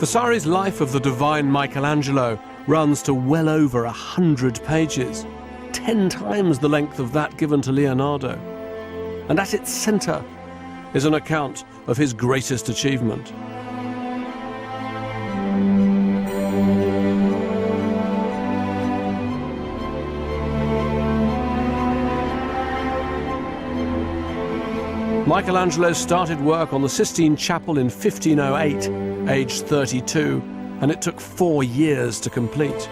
Vasari's life of the divine Michelangelo runs to well over 100 pages, 10 times the length of that given to Leonardo. And at its centre is an account of his greatest achievement. Michelangelo started work on the Sistine Chapel in 1508, aged 32, and it took 4 years to complete.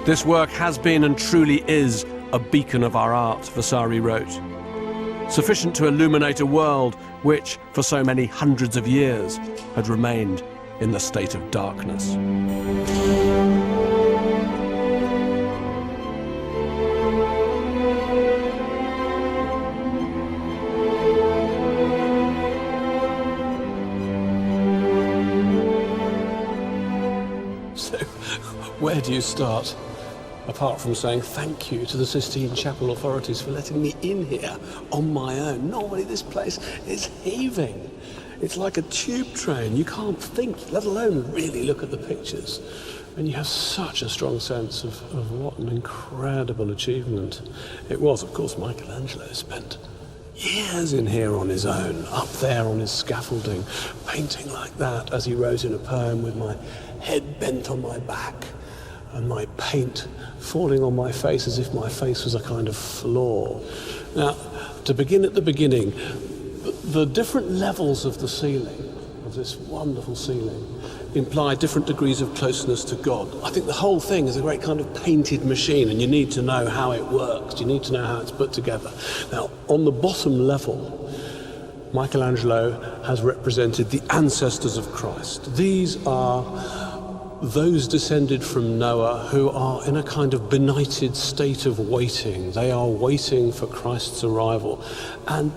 This work has been and truly is a beacon of our art, Vasari wrote, sufficient to illuminate a world which, for so many hundreds of years, had remained in the state of darkness. So, where do you start? Apart from saying thank you to the Sistine Chapel authorities for letting me in here on my own. Normally this place is heaving. It's like a tube train. You can't think, let alone really look at the pictures. And you have such a strong sense of what an incredible achievement it was. Of course, Michelangelo spent years in here on his own, up there on his scaffolding, painting like that, as he wrote in a poem, with my head bent on my back and my paint falling on my face as if my face was a kind of floor. Now, to begin at the beginning, the different levels of the ceiling, of this wonderful ceiling, imply different degrees of closeness to God. I think the whole thing is a great kind of painted machine, and you need to know how it works. You need to know how it's put together. Now, on the bottom level, Michelangelo has represented the ancestors of Christ. These are those descended from Noah who are in a kind of benighted state of waiting. They are waiting for Christ's arrival. And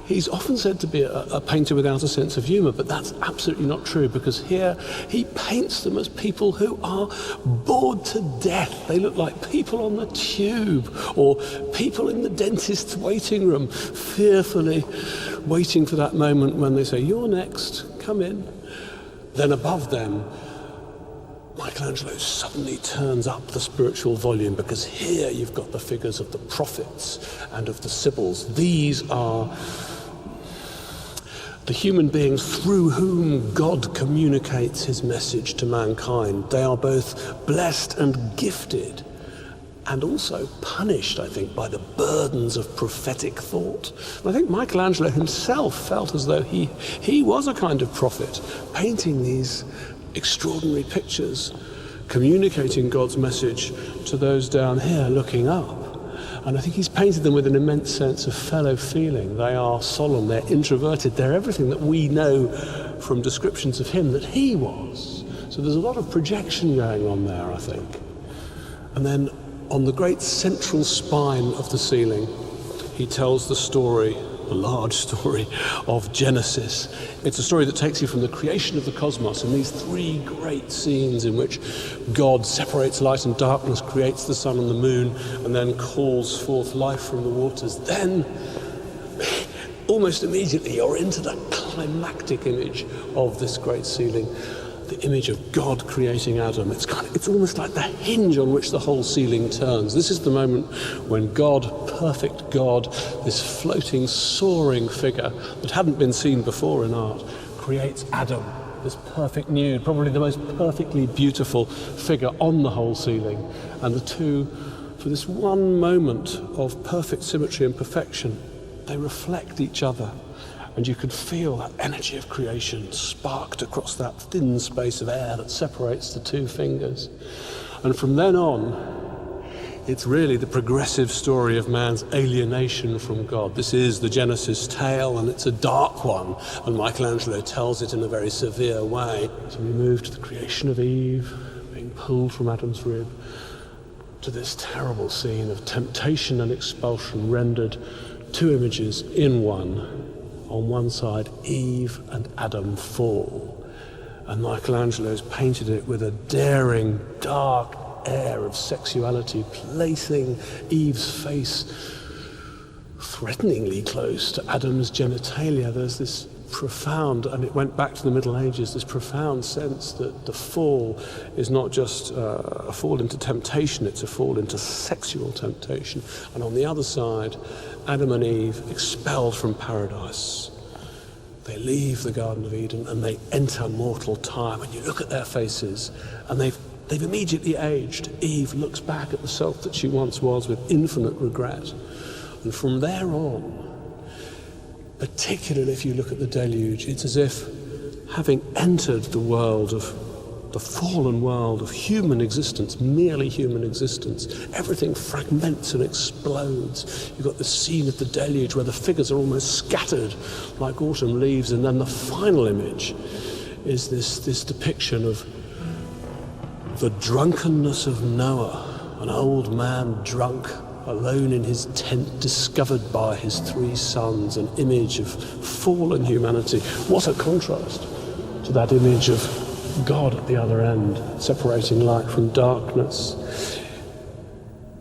he's often said to be a painter without a sense of humour, but that's absolutely not true, because here he paints them as people who are bored to death. They look like people on the tube, or people in the dentist's waiting room, fearfully waiting for that moment when they say, "You're next, come in." Then above them, Michelangelo suddenly turns up the spiritual volume, because here you've got the figures of the prophets and of the sibyls. These are the human beings through whom God communicates his message to mankind. They are both blessed and gifted, and also punished, I think, by the burdens of prophetic thought. And I think Michelangelo himself felt as though he was a kind of prophet, painting these extraordinary pictures, communicating God's message to those down here looking up. And I think he's painted them with an immense sense of fellow feeling. They are solemn, they're introverted, they're everything that we know from descriptions of him that he was. So there's a lot of projection going on there, I think. And then on the great central spine of the ceiling, he tells the story, a large story, of Genesis. It's a story that takes you from the creation of the cosmos in these three great scenes in which God separates light and darkness, creates the sun and the moon, and then calls forth life from the waters. Then, almost immediately, you're into the climactic image of this great ceiling, the image of God creating Adam. It's almost like the hinge on which the whole ceiling turns. This is the moment when God, perfect God, this floating, soaring figure that hadn't been seen before in art, creates Adam, this perfect nude, probably the most perfectly beautiful figure on the whole ceiling. And the two, for this one moment of perfect symmetry and perfection, they reflect each other. And you could feel that energy of creation sparked across that thin space of air that separates the two fingers. And from then on, it's really the progressive story of man's alienation from God. This is the Genesis tale, and it's a dark one, and Michelangelo tells it in a very severe way. So we move to the creation of Eve, being pulled from Adam's rib, to this terrible scene of temptation and expulsion, rendered two images in one. On one side, Eve and Adam fall. And Michelangelo's painted it with a daring, dark air of sexuality, placing Eve's face threateningly close to Adam's genitalia. There's this profound, and it went back to the Middle Ages, this profound sense that the fall is not just a fall into temptation, it's a fall into sexual temptation. And on the other side, Adam and Eve, expelled from paradise, they leave the Garden of Eden and they enter mortal time. And you look at their faces and they've immediately aged. Eve looks back at the self that she once was with infinite regret. And from there on, particularly if you look at the deluge, it's as if, having entered the world of the fallen world of human existence, merely human existence, everything fragments and explodes. You've got the scene of the deluge where the figures are almost scattered like autumn leaves, and then the final image is this depiction of the drunkenness of Noah, an old man drunk, alone in his tent, discovered by his 3 sons, an image of fallen humanity. What a contrast to that image of God at the other end, separating light from darkness.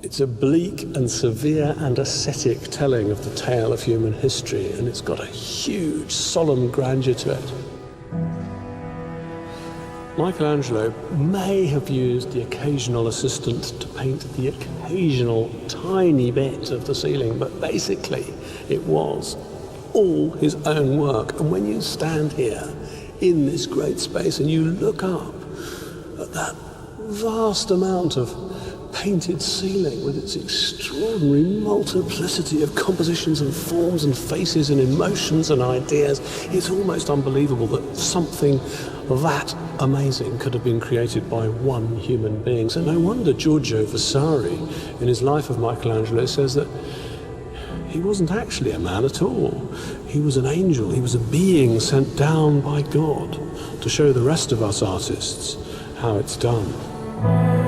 It's a bleak and severe and ascetic telling of the tale of human history, and it's got a huge, solemn grandeur to it. Michelangelo may have used the occasional assistant to paint the occasional tiny bit of the ceiling, but basically it was all his own work. And when you stand here in this great space and you look up at that vast amount of painted ceiling with its extraordinary multiplicity of compositions and forms and faces and emotions and ideas, it's almost unbelievable that something that amazing could have been created by one human being. So no wonder Giorgio Vasari, in his Life of Michelangelo, says that he wasn't actually a man at all. He was an angel. He was a being sent down by God to show the rest of us artists how it's done.